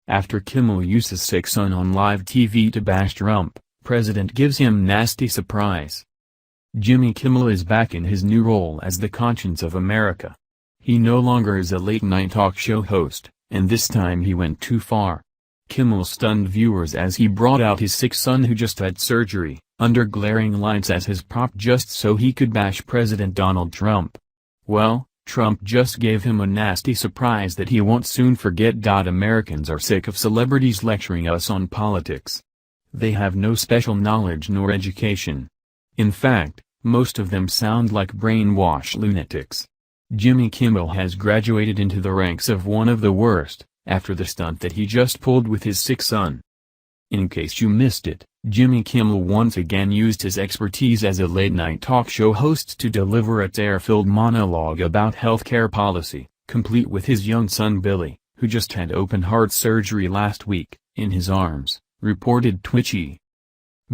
After Kimmel used his sick son on live TV to bash Trump, President gives him nasty surprise. Jimmy Kimmel is back in his new role as the conscience of America. He no longer is a late-night talk show host, and this time he went too far. Kimmel stunned viewers as he brought out his sick son who just had surgery, under glaring lights as his prop just so he could bash President Donald Trump. Well, Trump just gave him a nasty surprise that he won't soon forget. Americans are sick of celebrities lecturing us on politics. They have no special knowledge nor education. In fact, most of them sound like brainwashed lunatics. Jimmy Kimmel has graduated into the ranks of one of the worst, after the stunt that he just pulled with his sick son. In case you missed it, Jimmy Kimmel once again used his expertise as a late-night talk show host to deliver a tear-filled monologue about healthcare policy, complete with his young son Billy, who just had open-heart surgery last week, in his arms, reported Twitchy.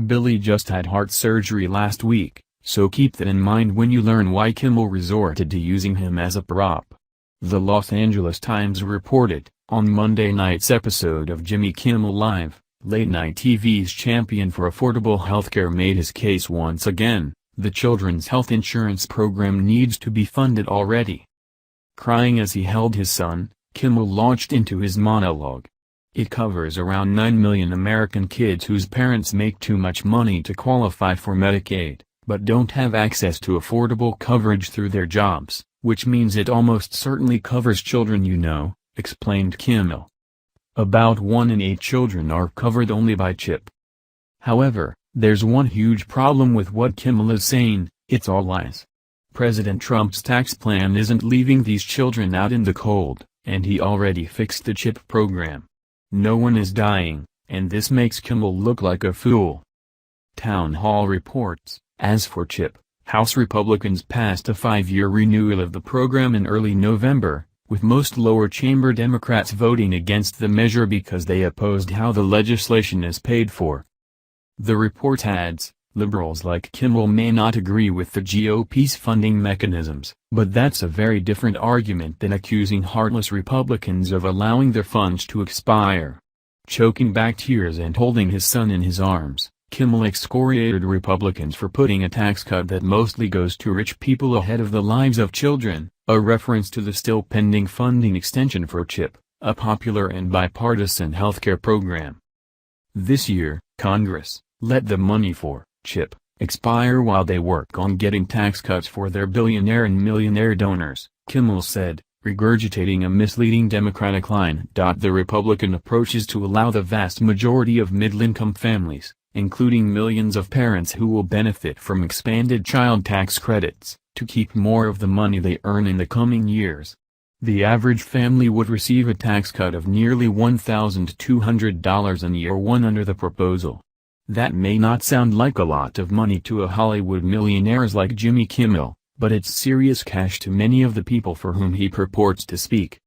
Billy just had heart surgery last week, so keep that in mind when you learn why Kimmel resorted to using him as a prop. The Los Angeles Times reported, on Monday night's episode of Jimmy Kimmel Live, late-night TV's champion for affordable healthcare made his case once again: the children's health insurance program needs to be funded already. Crying as he held his son, Kimmel launched into his monologue. It covers around 9 million American kids whose parents make too much money to qualify for Medicaid, but don't have access to affordable coverage through their jobs, which means it almost certainly covers children, explained Kimmel. About 1 in 8 children are covered only by CHIP. However, there's one huge problem with what Kimmel is saying: it's all lies. President Trump's tax plan isn't leaving these children out in the cold, and he already fixed the CHIP program. No one is dying, and this makes Kimmel look like a fool. Town Hall reports, as for CHIP, House Republicans passed a 5-year renewal of the program in early November, with most lower chamber Democrats voting against the measure because they opposed how the legislation is paid for. The report adds, liberals like Kimmel may not agree with the GOP's funding mechanisms, but that's a very different argument than accusing heartless Republicans of allowing their funds to expire. Choking back tears and holding his son in his arms, Kimmel excoriated Republicans for putting a tax cut that mostly goes to rich people ahead of the lives of children, a reference to the still pending funding extension for CHIP, a popular and bipartisan healthcare program. This year, Congress let the money for CHIP expire while they work on getting tax cuts for their billionaire and millionaire donors, Kimmel said, regurgitating a misleading Democratic line. The Republican approach is to allow the vast majority of middle-income families, including millions of parents who will benefit from expanded child tax credits, to keep more of the money they earn in the coming years. The average family would receive a tax cut of nearly $1,200 in year one under the proposal. That may not sound like a lot of money to a Hollywood millionaires like Jimmy Kimmel, but it's serious cash to many of the people for whom he purports to speak.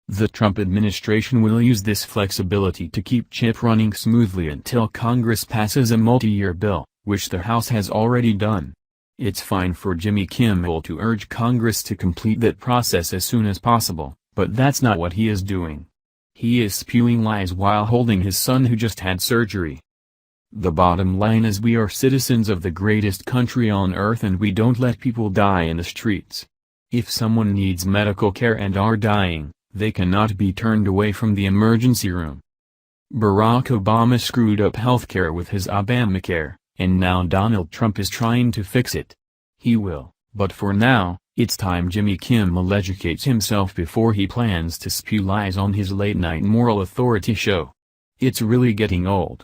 The Trump administration will use this flexibility to keep CHIP running smoothly until Congress passes a multi-year bill, which the House has already done. It's fine for Jimmy Kimmel to urge Congress to complete that process as soon as possible, but that's not what he is doing. He is spewing lies while holding his son who just had surgery. The bottom line is we are citizens of the greatest country on earth and we don't let people die in the streets. If someone needs medical care and are dying, they cannot be turned away from the emergency room. Barack Obama screwed up healthcare with his Obamacare, and now Donald Trump is trying to fix it. He will, but for now, it's time Jimmy Kimmel educates himself before he plans to spew lies on his late-night moral authority show. It's really getting old.